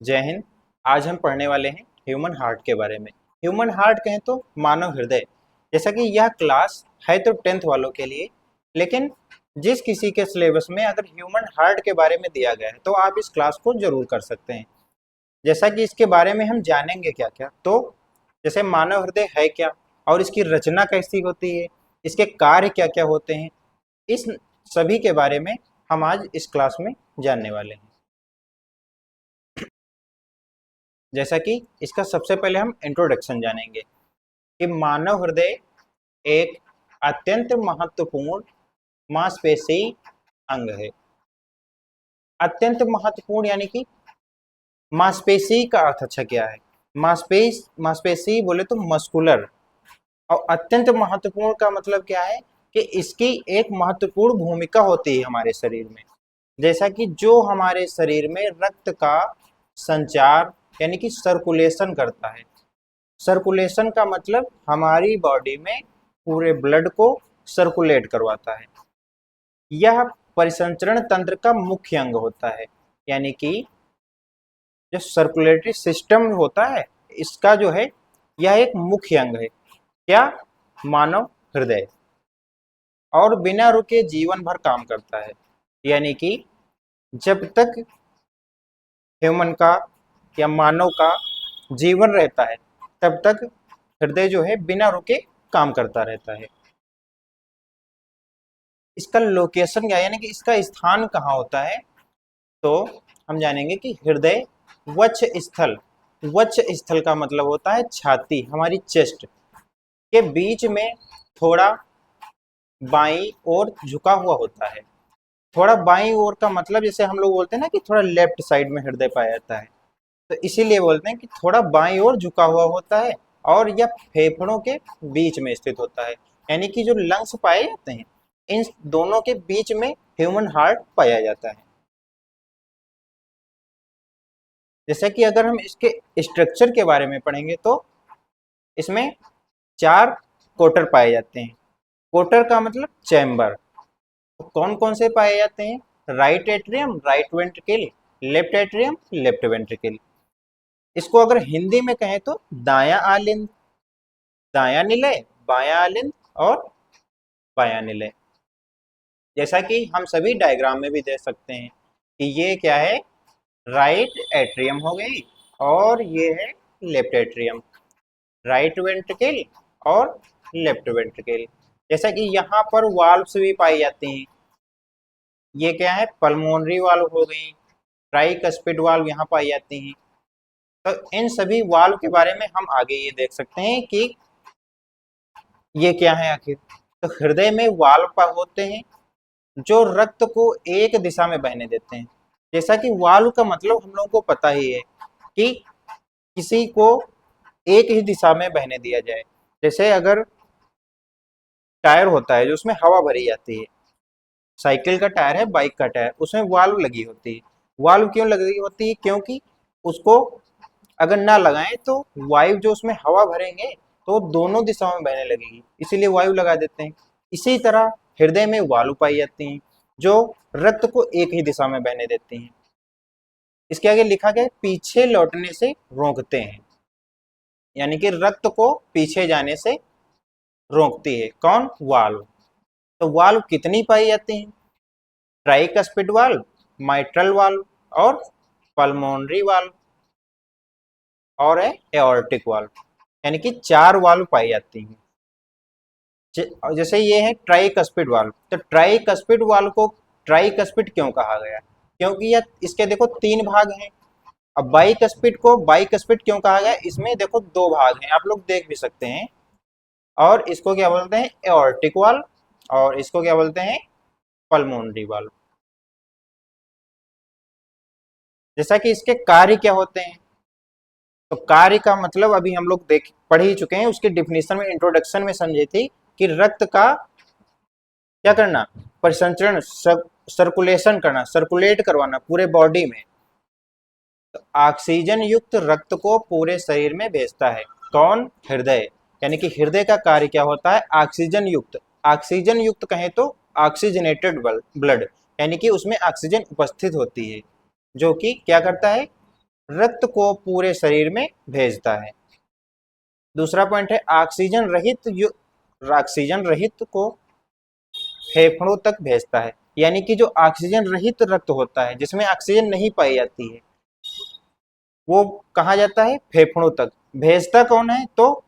जय हिंद। आज हम पढ़ने वाले हैं ह्यूमन हार्ट के बारे में। ह्यूमन हार्ट कहें तो मानव हृदय। जैसा कि यह क्लास है तो 10th वालों के लिए, लेकिन जिस किसी के सिलेबस में अगर ह्यूमन हार्ट के बारे में दिया गया है तो आप इस क्लास को जरूर कर सकते हैं। जैसा कि इसके बारे में हम जानेंगे क्या क्या, तो जैसे मानव हृदय है क्या और इसकी रचना कैसी होती है, इसके कार्य क्या क्या होते हैं, इस सभी के बारे में हम आज इस क्लास में जानने वाले हैं। जैसा कि इसका सबसे पहले हम इंट्रोडक्शन जानेंगे कि मानव हृदय एक अत्यंत महत्वपूर्ण मांसपेशी अंग है। अत्यंत महत्वपूर्ण यानी कि मांसपेशी का अर्थ अच्छा क्या है? मांसपेशी बोले तो मस्कुलर, और अत्यंत महत्वपूर्ण का मतलब क्या है कि इसकी एक महत्वपूर्ण भूमिका होती है हमारे शरीर में। जैसा कि जो हमारे शरीर में रक्त का संचार यानी कि सर्कुलेशन करता है। सर्कुलेशन का मतलब हमारी बॉडी में पूरे ब्लड को सर्कुलेट करवाता है। यह परिसंचरण तंत्र का मुख्य अंग होता है, यानी कि जो सर्कुलेटरी सिस्टम होता है इसका जो है यह एक मुख्य अंग है। क्या? मानव हृदय। और बिना रुके जीवन भर काम करता है, यानी कि जब तक ह्यूमन का या मानव का जीवन रहता है तब तक हृदय जो है बिना रुके काम करता रहता है। इसका लोकेशन क्या है, यानी कि इसका स्थान कहाँ होता है, तो हम जानेंगे कि हृदय वक्ष स्थल। वक्ष स्थल का मतलब होता है छाती, हमारी चेस्ट के बीच में थोड़ा बाईं ओर झुका हुआ होता है। थोड़ा बाईं ओर का मतलब जैसे हम लोग बोलते हैं ना कि थोड़ा लेफ्ट साइड में हृदय पाया जाता है, तो इसीलिए बोलते हैं कि थोड़ा बाईं ओर झुका हुआ होता है। और यह फेफड़ों के बीच में स्थित होता है, यानी कि जो लंग्स पाए जाते हैं इन दोनों के बीच में ह्यूमन हार्ट पाया जाता है। जैसे कि अगर हम इसके स्ट्रक्चर के बारे में पढ़ेंगे तो इसमें 4 कोटर पाए जाते हैं। कोटर का मतलब चैम्बर। तो कौन कौन से पाए जाते हैं? Right atrium, right ventricle, left atrium, left ventricle. इसको अगर हिंदी में कहें तो दायां आलिंद, दायां निलय, बायां आलिंद और बायां निलय। जैसा कि हम सभी डायग्राम में भी देख सकते हैं कि ये क्या है, राइट एट्रियम हो गई और ये है लेफ्ट एट्रियम, राइट वेंट्रिकल और लेफ्ट वेंट्रिकल। जैसा कि यहाँ पर वाल्व्स भी पाई जाती हैं। ये क्या है, पल्मोनरी वाल्व हो गई, ट्राइकस्पिड वाल्व यहाँ पाई जाती हैं। तो इन सभी वाल्व के बारे में हम आगे ये देख सकते हैं कि ये क्या है आखिर। तो हृदय में वाल्व होते हैं जो रक्त को एक दिशा में बहने देते हैं। जैसा कि वाल्व का मतलब हम लोगों को पता ही है कि किसी को एक ही दिशा में बहने दिया जाए। जैसे अगर टायर होता है जो उसमें हवा भरी जाती है, साइकिल का टायर है, बाइक का टायर, उसमें वाल्व लगी होती है। वाल्व क्यों लगी होती है? क्योंकि उसको अगर ना लगाएं तो वायु जो उसमें हवा भरेंगे तो दोनों दिशाओं में बहने लगेगी, इसीलिए वायु लगा देते हैं। इसी तरह हृदय में वाल्व पाई जाती हैं जो रक्त को एक ही दिशा में बहने देती हैं। इसके आगे लिखा गया है, पीछे लौटने से रोकते हैं, यानी कि रक्त को पीछे जाने से रोकती है। कौन? वाल्व। तो वाल्व कितनी पाई जाती हैं? ट्राइकस्पिड वाल्व, माइट्रल वाल्व और पल्मोनरी वाल्व और है एओर्टिक वाल्व, यानी कि 4 वाल्व पाई जाती हैं। जैसे ये है ट्राइकस्पिड वाल्व, तो ट्राइकस्पिड वाल्व को ट्राइकस्पिड क्यों कहा गया? क्योंकि यह इसके देखो 3 भाग हैं। अब बाइकस्पिड को बाइकस्पिड क्यों कहा गया? इसमें देखो 2 भाग हैं, आप लोग देख भी सकते हैं। और इसको क्या बोलते हैं? एओर्टिक वाल्व, और इसको क्या बोलते हैं? Pulmonary valve. जैसा कि इसके कार्य क्या होते हैं, तो कार्य का मतलब अभी हम लोग देख पढ़ ही चुके हैं, उसकी डिफिनेशन में इंट्रोडक्शन में समझे थी कि रक्त का क्या करना, परिसंचरण, सर्कुलेशन करना, सर्कुलेट करवाना पूरे बॉडी में। तो ऑक्सीजन युक्त रक्त को पूरे शरीर में भेजता है। कौन? हृदय। यानी कि हृदय का कार्य क्या होता है? ऑक्सीजन युक्त। ऑक्सीजन युक्त कहें तो ऑक्सीजनेटेड ब्लड, यानी कि उसमें ऑक्सीजन उपस्थित होती है जो कि क्या करता है, रक्त को पूरे शरीर में भेजता है। दूसरा पॉइंट है ऑक्सीजन रहित को फेफड़ों तक भेजता है। यानी कि जो ऑक्सीजन रहित रक्त होता है, जिसमें ऑक्सीजन नहीं पाई जाती है, वो कहाँ जाता है? फेफड़ों तक। भेजता कौन है? तो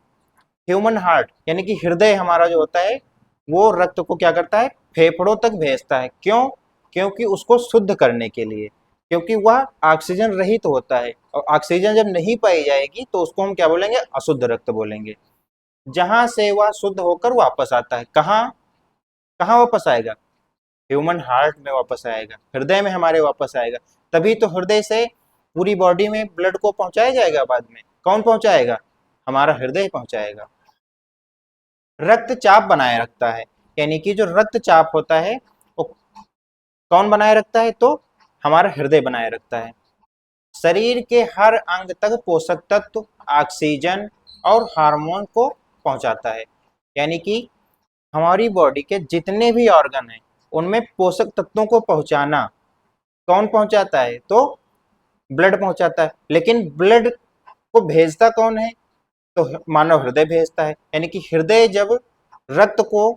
ह्यूमन हार्ट यानी कि हृदय हमारा जो होता है, वो रक्त को क्या करता है? फेफड़ों तक भेजता है। क्यों? क्योंकि उसको शुद्ध करने के लिए, क्योंकि वह ऑक्सीजन रहित होता है, और ऑक्सीजन जब नहीं पाई जाएगी तो उसको हम क्या बोलेंगे? अशुद्ध रक्त बोलेंगे। जहां से वह शुद्ध होकर वापस आता है, कहाँ कहाँ वापस आएगा? ह्यूमन हार्ट में वापस आएगा, हृदय में हमारे वापस आएगा। तभी तो हृदय से पूरी बॉडी में ब्लड को पहुंचाया जाएगा। बाद में कौन पहुंचाएगा? हमारा हृदय पहुंचाएगा। रक्तचाप बनाए रखता है। यानी कि जो रक्तचाप होता है, वो कौन बनाए रखता है? तो हमारा हृदय बनाए रखता है। शरीर के हर अंग तक पोषक तत्व, ऑक्सीजन और हार्मोन को पहुंचाता है। यानी कि हमारी बॉडी के जितने भी ऑर्गन हैं, उनमें पोषक तत्वों को पहुंचाना कौन पहुंचाता है? तो ब्लड पहुंचाता है। लेकिन ब्लड को भेजता कौन है? तो मानव हृदय भेजता है। यानी कि हृदय जब रक्त को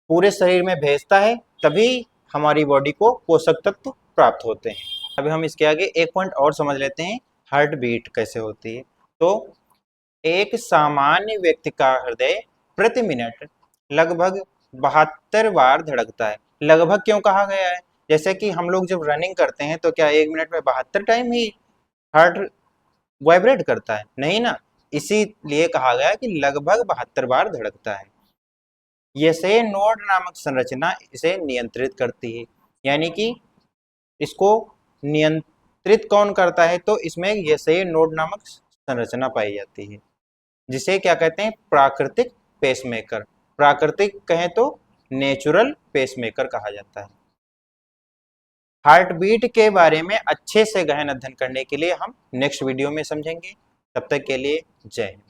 पूरे शरीर में भेजता है, तभी हमारी बॉडी को पोषक तत्व प्राप्त होते हैं। अभी हम इसके आगे एक पॉइंट और समझ लेते हैं, हार्ट बीट कैसे होती है। तो एक सामान्य व्यक्ति का हृदय प्रति मिनट लगभग 72 बार धड़कता है। लगभग क्यों कहा गया है? जैसे कि हम लोग जब रनिंग करते हैं तो क्या 1 मिनट में 72 टाइम ही हार्ट वाइब्रेट करता है? नहीं ना। इसीलिए कहा गया कि लगभग 72 बार धड़कता है। यसे नोड नामक संरचना इसे नियंत्रित करती है। यानी कि इसको नियंत्रित कौन करता है? तो इसमें यसे नोड नामक संरचना पाई जाती है, जिसे क्या कहते हैं? प्राकृतिक पेसमेकर। प्राकृतिक कहें तो नेचुरल पेसमेकर कहा जाता है। हार्ट बीट के बारे में अच्छे से गहन अध्ययन करने के लिए हम नेक्स्ट वीडियो में समझेंगे। तब तक के लिए जय हिंद।